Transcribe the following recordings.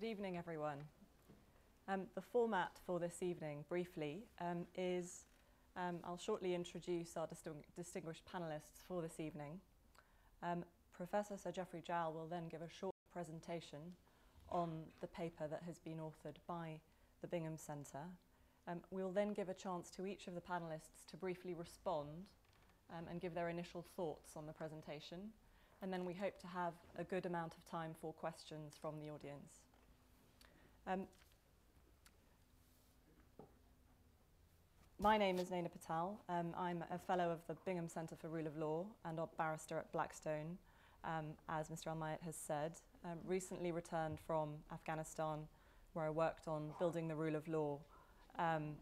Good evening, everyone. The format for this evening, briefly, is I'll shortly introduce our distinguished panellists for this evening. Professor Sir Geoffrey Jowell will then give a short presentation on the paper that has been authored by the Bingham Centre. We'll then give a chance to each of the panellists to briefly respond and give their initial thoughts on the presentation. And then we hope to have a good amount of time for questions from the audience. My name is Naina Patel. I'm a fellow of the Bingham Centre for Rule of Law and a barrister at Blackstone, as Mr. Al-Mayat has said. Recently returned from Afghanistan, where I worked on building the rule of law and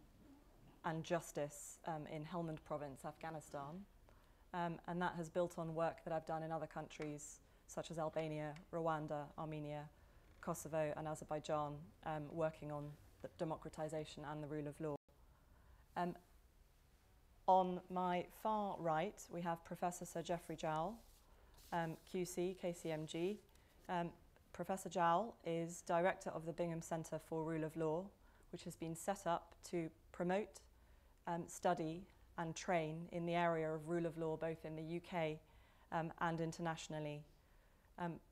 justice in Helmand Province, Afghanistan. And that has built on work that I've done in other countries, such as Albania, Rwanda, Armenia, Kosovo and Azerbaijan, working on the democratization and the rule of law. On my far right, we have Professor Sir Geoffrey Jowell, QC, KCMG. Professor Jowell is Director of the Bingham Centre for Rule of Law, which has been set up to promote, study and train in the area of rule of law, both in the UK and internationally.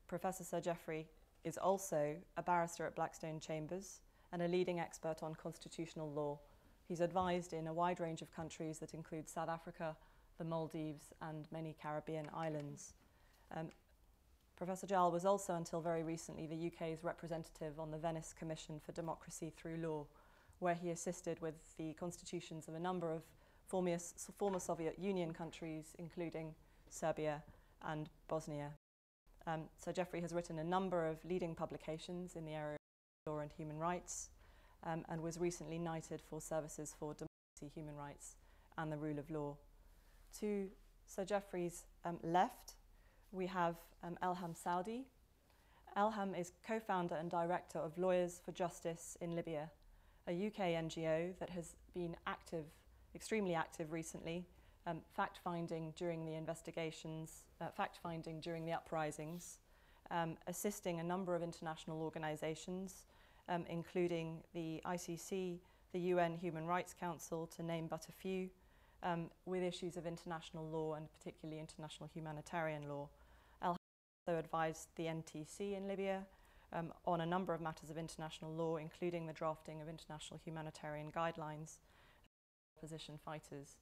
Professor Sir Geoffrey is also a barrister at Blackstone Chambers and a leading expert on constitutional law. He's advised in a wide range of countries that include South Africa, the Maldives and many Caribbean islands. Professor Jowell was also, until very recently, the UK's representative on the Venice Commission for Democracy Through Law, where he assisted with the constitutions of a number of former Soviet Union countries, including Serbia and Bosnia. Sir Geoffrey has written a number of leading publications in the area of law and human rights, and was recently knighted for services for democracy, human rights and the rule of law. To Sir Geoffrey's left, we have Elham Saudi. Elham is co-founder and director of Lawyers for Justice in Libya, a UK NGO that has been extremely active recently, fact-finding during the investigations, fact-finding during the uprisings, assisting a number of international organisations, including the ICC, the UN Human Rights Council, to name but a few, with issues of international law and particularly international humanitarian law. Elham also advised the NTC in Libya on a number of matters of international law, including the drafting of international humanitarian guidelines for opposition fighters.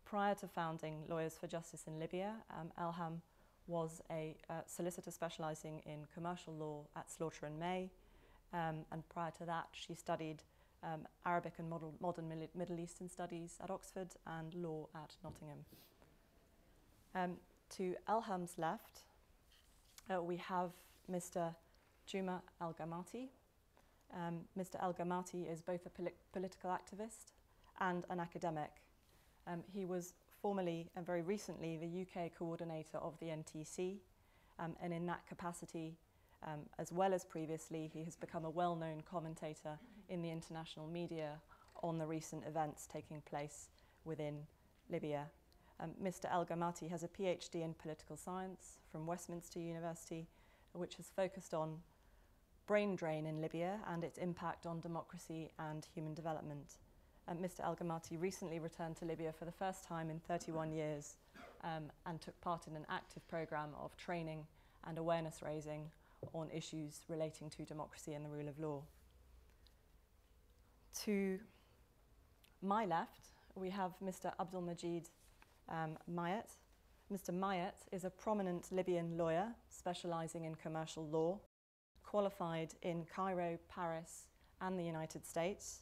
Prior to founding Lawyers for Justice in Libya, Elham was a solicitor specialising in commercial law at Slaughter and May, and prior to that she studied Arabic and modern Middle Eastern studies at Oxford and law at Nottingham. To Elham's left, we have Mr. Juma Al-Ghamati. Mr. Al-Ghamati is both a political activist and an academic. He was formerly and very recently the UK coordinator of the NTC, and in that capacity, as well as previously, he has become a well-known commentator in the international media on the recent events taking place within Libya. Mr. Al-Ghamati has a PhD in political science from Westminster University, which has focused on brain drain in Libya and its impact on democracy and human development. Mr. Al-Ghamati recently returned to Libya for the first time in 31 years and took part in an active programme of training and awareness raising on issues relating to democracy and the rule of law. To my left, we have Mr. Abdelmajid Mayat. Mr. Mayat is a prominent Libyan lawyer specialising in commercial law, qualified in Cairo, Paris and the United States.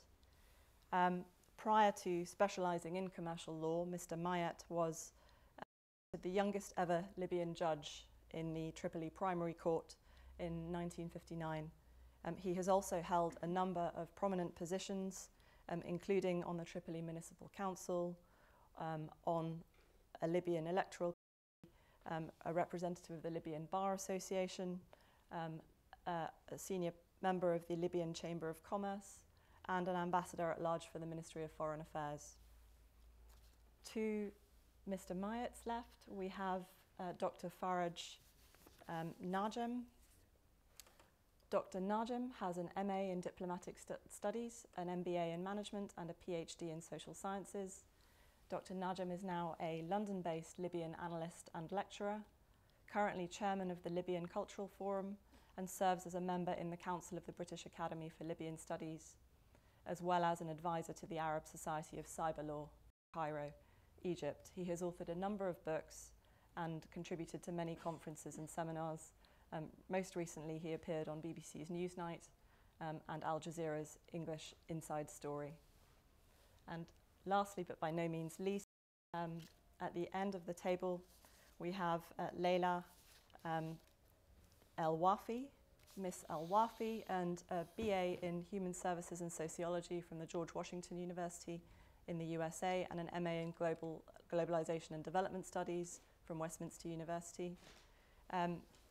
Prior to specialising in commercial law, Mr. Mayat was the youngest ever Libyan judge in the Tripoli Primary Court in 1959. He has also held a number of prominent positions, including on the Tripoli Municipal Council, on a Libyan electoral committee, a representative of the Libyan Bar Association, a senior member of the Libyan Chamber of Commerce, and an ambassador at large for the Ministry of Foreign Affairs. To Mr. Mayat's left, we have Dr. Faraj Najem. Dr. Najm has an MA in Diplomatic Studies, an MBA in Management and a PhD in Social Sciences. Dr. Najm is now a London-based Libyan analyst and lecturer, currently chairman of the Libyan Cultural Forum, and serves as a member in the Council of the British Academy for Libyan Studies, as well as an advisor to the Arab Society of Cyber Law, Cairo, Egypt. He has authored a number of books and contributed to many conferences and seminars. Most recently, he appeared on BBC's Newsnight and Al Jazeera's English Inside Story. And lastly, but by no means least, at the end of the table, we have Leila El-Wafi. Miss El-Wafi earned a BA in Human Services and Sociology from the George Washington University in the USA and an MA in Globalization and Development Studies from Westminster University.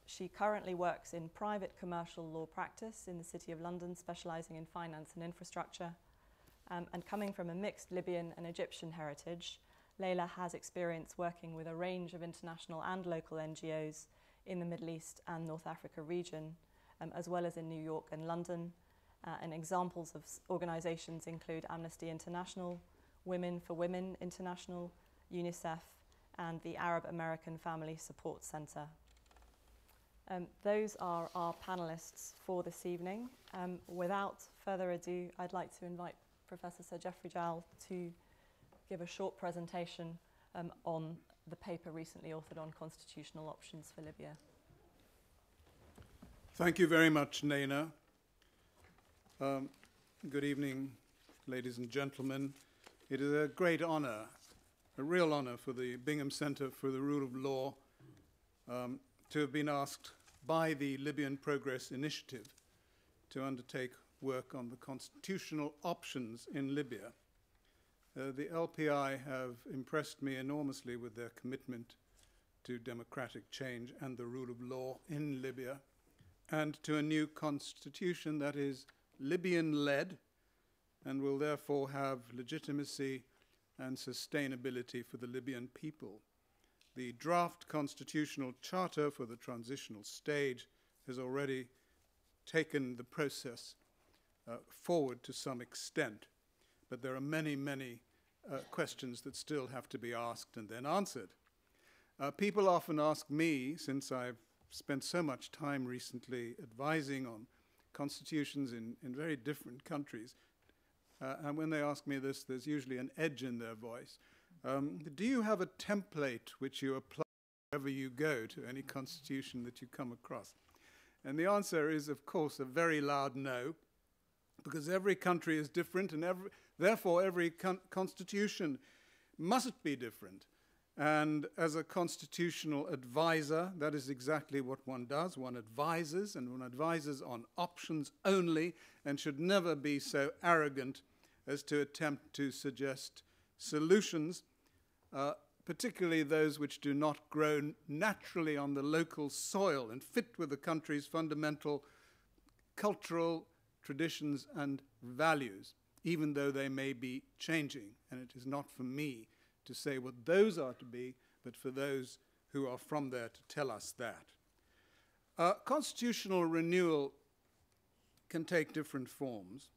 She currently works in private commercial law practice in the City of London, specializing in finance and infrastructure. And coming from a mixed Libyan and Egyptian heritage, Leila has experience working with a range of international and local NGOs in the Middle East and North Africa region, as well as in New York and London. And examples of organizations include Amnesty International, Women for Women International, UNICEF, and the Arab American Family Support Center. Those are our panelists for this evening. Without further ado, I'd like to invite Professor Sir Geoffrey Jowl to give a short presentation on the paper recently authored on constitutional options for Libya. Thank you very much, Naina. Good evening, ladies and gentlemen. It is a great honor, a real honor for the Bingham Center for the Rule of Law to have been asked by the Libyan Progress Initiative to undertake work on the constitutional options in Libya. The LPI have impressed me enormously with their commitment to democratic change and the rule of law in Libya, and to a new constitution that is Libyan-led and will therefore have legitimacy and sustainability for the Libyan people. The draft constitutional charter for the transitional stage has already taken the process forward to some extent, but there are many, many questions that still have to be asked and then answered. People often ask me, since I've spent so much time recently advising on constitutions in very different countries, and when they ask me this, there's usually an edge in their voice. Do you have a template which you apply wherever you go to any constitution that you come across? And the answer is, of course, a very loud no, because every country is different, and therefore every constitution must be different. And as a constitutional advisor, that is exactly what one does. One advises, and one advises on options only, and should never be so arrogant as to attempt to suggest solutions, particularly those which do not grow naturally on the local soil and fit with the country's fundamental cultural traditions and values, even though they may be changing. And it is not for me to say what those are to be, but for those who are from there to tell us that. Constitutional renewal can take different forms,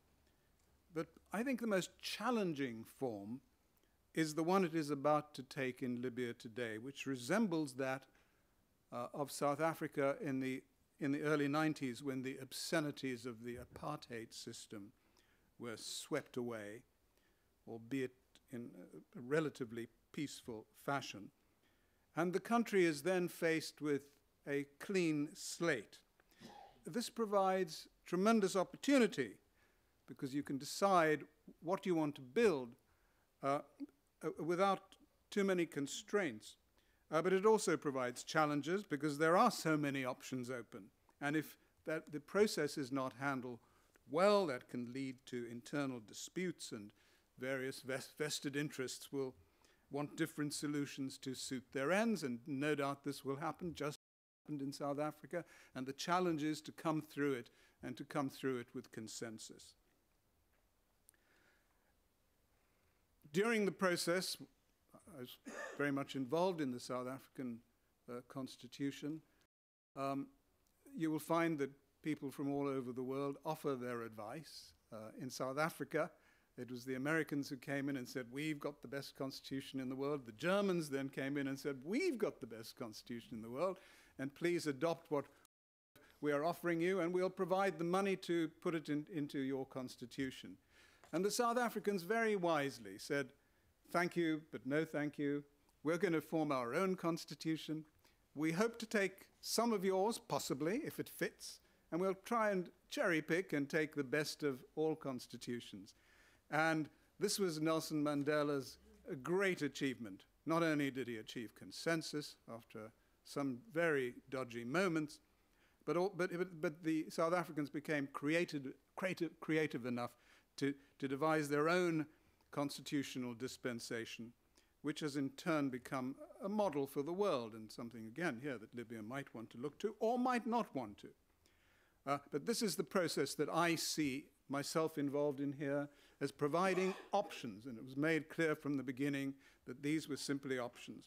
but I think the most challenging form is the one it is about to take in Libya today, which resembles that of South Africa in the early 90s, when the obscenities of the apartheid system were swept away, albeit in a relatively peaceful fashion. And the country is then faced with a clean slate. This provides tremendous opportunity, because you can decide what you want to build without too many constraints. But it also provides challenges, because there are so many options open. And if the process is not handled well, that can lead to internal disputes, and various vested interests will want different solutions to suit their ends, and no doubt this will happen, just happened in South Africa, and the challenge is to come through it, and to come through it with consensus. During the process, I was very much involved in the South African constitution. You will find that people from all over the world offer their advice. In South Africa, it was the Americans who came in and said, we've got the best constitution in the world. The Germans then came in and said, we've got the best constitution in the world, and please adopt what we are offering you, and we'll provide the money to put it into your constitution. And the South Africans very wisely said, thank you, but no thank you. We're going to form our own constitution. We hope to take some of yours, possibly, if it fits, and we'll try and cherry pick and take the best of all constitutions. And this was Nelson Mandela's great achievement. Not only did he achieve consensus after some very dodgy moments, but the South Africans became creative enough to devise their own constitutional dispensation, which has in turn become a model for the world, and something, again, here that Libya might want to look to or might not want to. But this is the process that I see myself involved in here as providing options, and it was made clear from the beginning that these were simply options.